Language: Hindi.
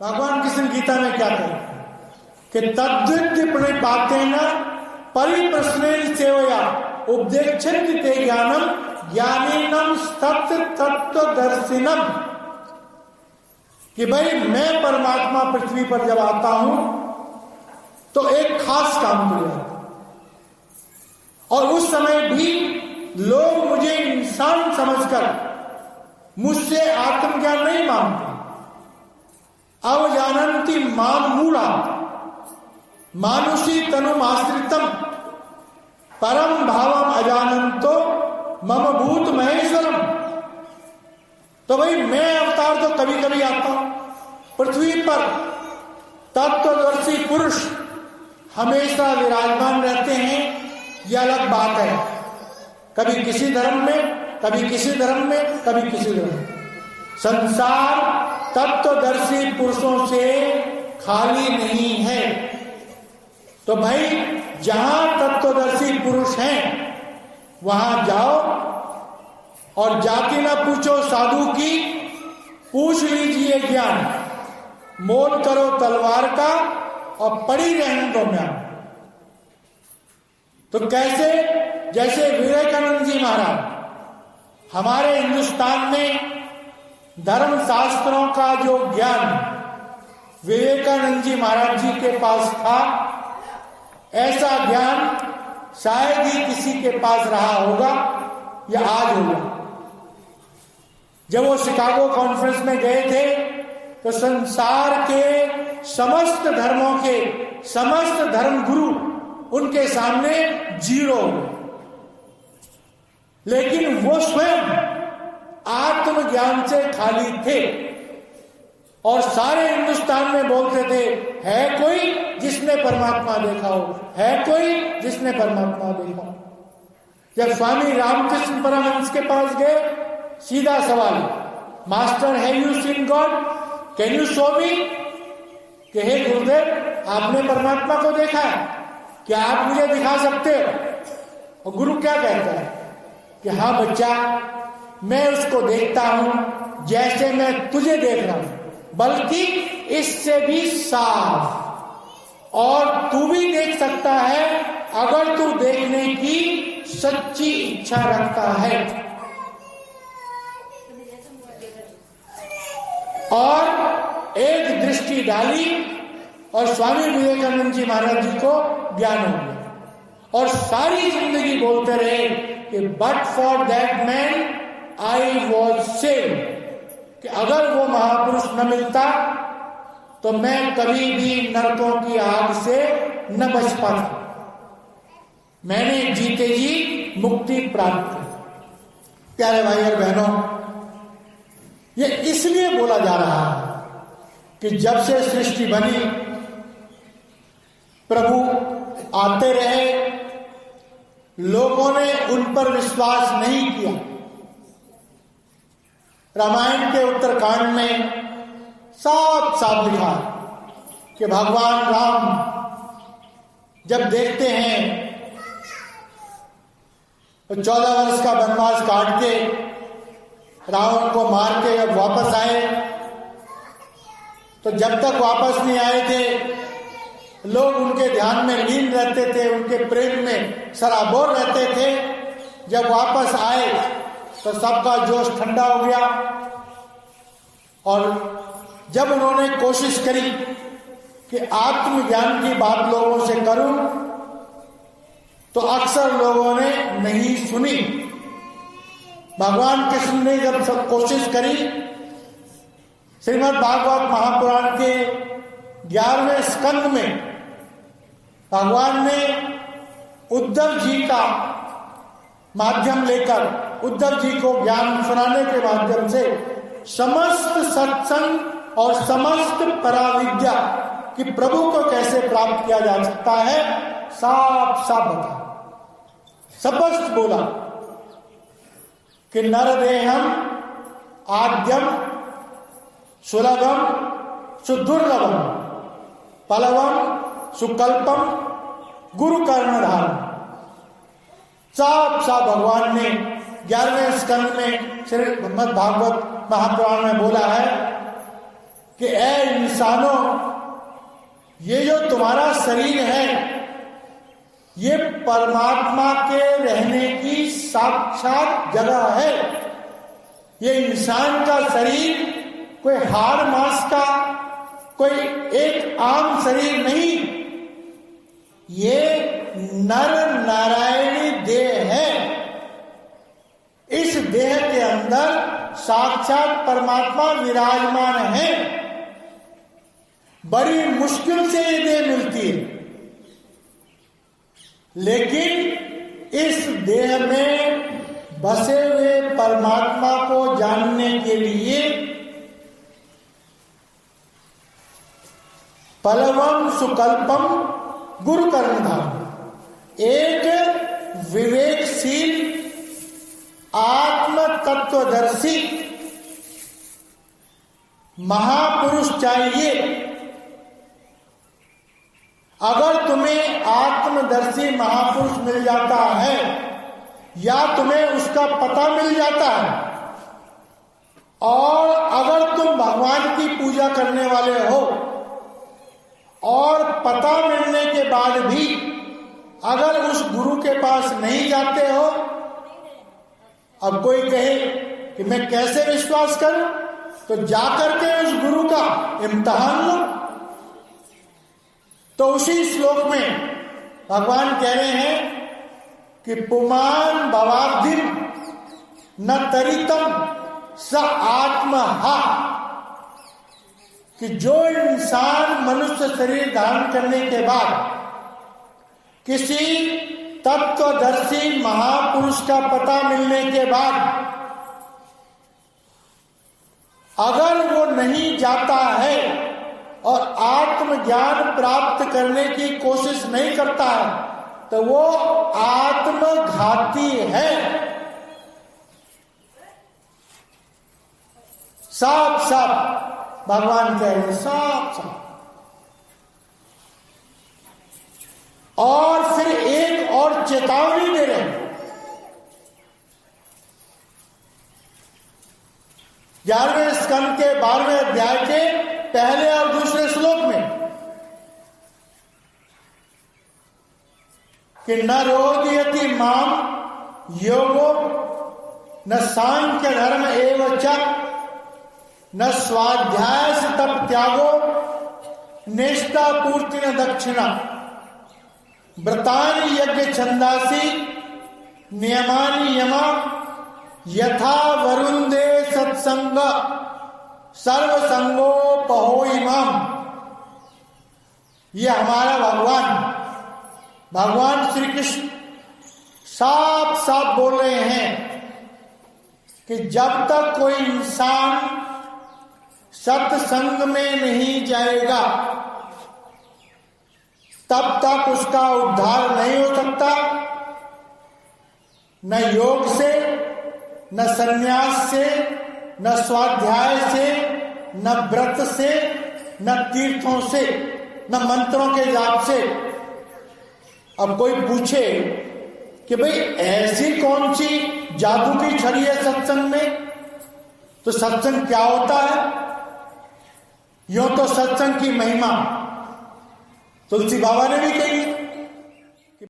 भगवान कृष्ण गीता में क्या कहते हैं कि तद्विद्य प्रणिपातेन परिप्रश्नेन सेवया उपदेक्षन्ति ते ज्ञानम ज्ञानीनम सत्य तत्वदर्शिनम। कि भाई मैं परमात्मा पृथ्वी पर जब आता हूं तो एक खास काम किया और उस समय भी लोग मुझे इंसान समझकर मुझसे आत्मज्ञान नहीं मांगते। अवजानन्ति माम मूढ़ा मानुषी तनुमाश्रितम परम भावम अजानंतो मम भूत महेश्वरम। तो भाई मैं अवतार तो कभी कभी आता हूं पृथ्वी पर, तत्वदर्शी पुरुष हमेशा विराजमान रहते हैं, यह अलग बात है। कभी किसी धर्म में, कभी किसी धर्म में, कभी किसी धर्म में। संसार तत्वदर्शी पुरुषों से खाली नहीं है। तो भाई जहां तत्वदर्शी पुरुष हैं वहां जाओ और जाति ना पूछो साधु की, पूछ लीजिए ज्ञान। मोल करो तलवार का और पड़ी रहने दो ज्ञान। तो कैसे? जैसे विवेकानंद जी महाराज हमारे हिंदुस्तान में धर्म शास्त्रों का जो ज्ञान विवेकानंद जी महाराज जी के पास था, ऐसा ज्ञान शायद ही किसी के पास रहा होगा या आज होगा। जब वो शिकागो कॉन्फ्रेंस में गए थे तो संसार के समस्त धर्मों के समस्त धर्म गुरु उनके सामने जीरो, लेकिन वो स्वयं आत्मज्ञान से खाली थे और सारे हिंदुस्तान में बोलते थे, है कोई जिसने परमात्मा देखा हो, है कोई जिसने परमात्मा देखा हो। जब स्वामी रामकृष्ण परमहंस के पास गए, सीधा सवाल, master have you seen God, can you show मी? कि हे गुरुदेव आपने परमात्मा को देखा है, क्या आप मुझे दिखा सकते हो? और गुरु क्या कहता है कि हाँ बच्चा, मैं उसको देखता हूं जैसे मैं तुझे देख रहा हूं, बल्कि इससे भी साफ, और तू भी देख सकता है अगर तू देखने की सच्ची इच्छा रखता है। और एक दृष्टि डाली और स्वामी विवेकानंद जी महाराज जी को ज्ञान हो गया और सारी जिंदगी बोलते रहे कि but for that man I was saved, कि अगर वो महापुरुष न मिलता तो मैं कभी भी नरकों की आग से न बच पाता। मैंने जीते जी मुक्ति प्राप्त की। प्यारे भाई और बहनों, ये इसलिए बोला जा रहा है कि जब से सृष्टि बनी प्रभु आते रहे, लोगों ने उन पर विश्वास नहीं किया। रामायण के उत्तरकांड में साफ साफ लिखा कि भगवान राम जब देखते हैं तो 14 वर्ष का वनवास काट के रावण को मार के जब वापस आए, तो जब तक वापस नहीं आए थे लोग उनके ध्यान में लीन रहते थे, उनके प्रेम में सराबोर रहते थे। जब वापस आए तो सबका जोश ठंडा हो गया और जब उन्होंने कोशिश करी कि आत्मज्ञान की बात लोगों से करूं तो अक्सर लोगों ने नहीं सुनी। भगवान कृष्ण ने जब सब कोशिश करी, श्रीमद् भागवत महापुराण के 11वें स्कंद में भगवान ने उद्धव जी का माध्यम लेकर उद्धव जी को ज्ञान सुनाने के माध्यम से समस्त सत्संग और समस्त पराविद्या कि प्रभु को कैसे प्राप्त किया जा सकता है साफ साफ बता, स्पष्ट बोला कि नरदेहम आद्यम सुलभम सुदुर्लभम पलवम सुकल्पम गुरु कर्णधारम। साफ साफ भगवान ने 11वें स्कंद में श्रीमद् भागवत महापुराण में बोला है कि ऐ इंसानों, ये जो तुम्हारा शरीर है ये परमात्मा के रहने की साक्षात जगह है। ये इंसान का शरीर कोई हाड़ मांस का कोई एक आम शरीर नहीं, ये नर नारायणी देह है। इस देह के अंदर साक्षात परमात्मा विराजमान है। बड़ी मुश्किल से ये देह मिलती है, लेकिन इस देह में बसे हुए परमात्मा को जानने के लिए पलवम सुकल्पम गुरु कर्मधाम, एक विवेकशील आत्म तत्वदर्शी महापुरुष चाहिए। अगर तुम्हें आत्मदर्शी महापुरुष मिल जाता है या तुम्हें उसका पता मिल जाता है, और अगर तुम भगवान की पूजा करने वाले हो और पता मिलने के बाद भी अगर उस गुरु के पास नहीं जाते हो, अब कोई कहे कि मैं कैसे विश्वास करूं, तो जाकर के उस गुरु का इम्तिहान लो। तो उसी श्लोक में भगवान कह रहे हैं कि पुमान भवाब्धिम न तरितम स आत्महा, कि जो इंसान मनुष्य शरीर धारण करने के बाद किसी तत्वदर्शी महापुरुष का पता मिलने के बाद अगर वो नहीं जाता है और आत्मज्ञान प्राप्त करने की कोशिश नहीं करता है, तो वो आत्मघाती है। साफ साफ भगवान कह रहे हैं, साफ साफ। और फिर एक और चेतावनी दे रहे हैं 11वें स्कंद के 12वें अध्याय के पहले और दूसरे श्लोक में कि न रोदयति माम योगो न सांख्य धर्म एवं च न स्वाध्याय से तप त्यागो नेष्टा पूर्ति न दक्षिणा व्रतानि यज्ञ छंदासी नियमानि यमा यथा वरुंदे सत्संग सर्वसंगोपहो इमाम। ये हमारा भगवान श्री कृष्ण साफ साफ बोल रहे हैं कि जब तक कोई इंसान सत्संग में नहीं जाएगा तब तक उसका उद्धार नहीं हो सकता। न योग से, न संन्यास से, न स्वाध्याय से, न व्रत से, न तीर्थों से, न मंत्रों के जाप से। अब कोई पूछे कि भाई ऐसी कौन सी जादू की छड़ी है सत्संग में, तो सत्संग क्या होता है? यूं तो सत्संग की महिमा तुलसी बाबा ने भी कही,